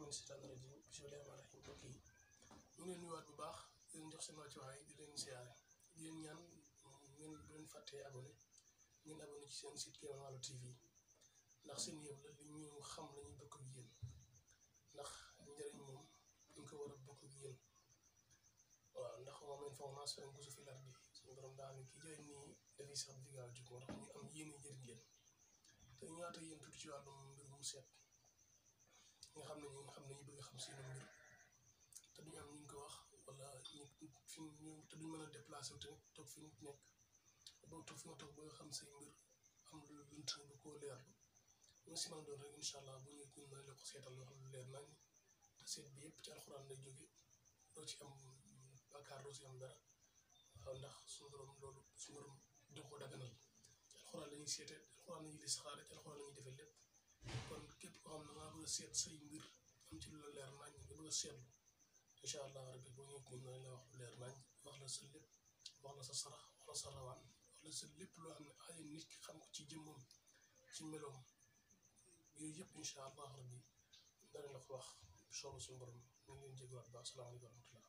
mina shaytaani rajiim bismillaahi rahmaani rahiim mbokk yi ñu ngi leen nuyuwaat bu baax di leen jox seen wàccuwaay di leen siyaare di leen ñaan ngeen bu leen fàttee abonné ngeen abonné ci seen site Kéemaan Wàllu TV ndax seen yëpp la li ñu xam la ñuy bokk ak yéen ndax njëriñ moom dañ ko war a bokk ak yéen waaw ndax moom lañ foog naa seen gusu fi lar bi suñu borom daa ne kii jëriñ nii dafay sax di gaaw a jóg moo tax ñu am yéene jëriñ leen te ñu ñaata yéen tuuti ci wàllum mbirum seet nga xam ne ñu bëgg a xam seen mbir te duñ am ñu ko wax wala ñu fi ñu te duñ mën a déplacé wu tamit toog fi ñu nekk boo toog fi nga toog ba nga xam say mbir am lu lënt lu ko leerlu ñu si mën a doon rek incha allah bu ñu mën la ko seetal loo xam lu leer nañ te seet bi yëpp ci alxuraan lay jóge doo ci am bàkkaar doo ci am dara waaw ndax suñu borom loolu suñu borom da ko daganal ci alxuraan la ñuy seete ci alxuraan la ñuy listixaare ci alxuraan la ñuy defee lépp kon képp koo xam ne maa bëgg a seet say mbir am ci lu la leer nañ nga bëgg a seetlu incha allah rabbi boo ñëwee ñun nañ la wax lu leer nañ wax la sa lépp wax la sa sarax wax la sa rawaan wax la sa lépp loo xam ne ay nit ki xam ko ci jëmmam ci meloom yooyu yëpp incha allah rabbi danañ la ko wax soobu suñu borom ñu ngi leen jégaluwaat baax salaamaaleykum wa rahmatullah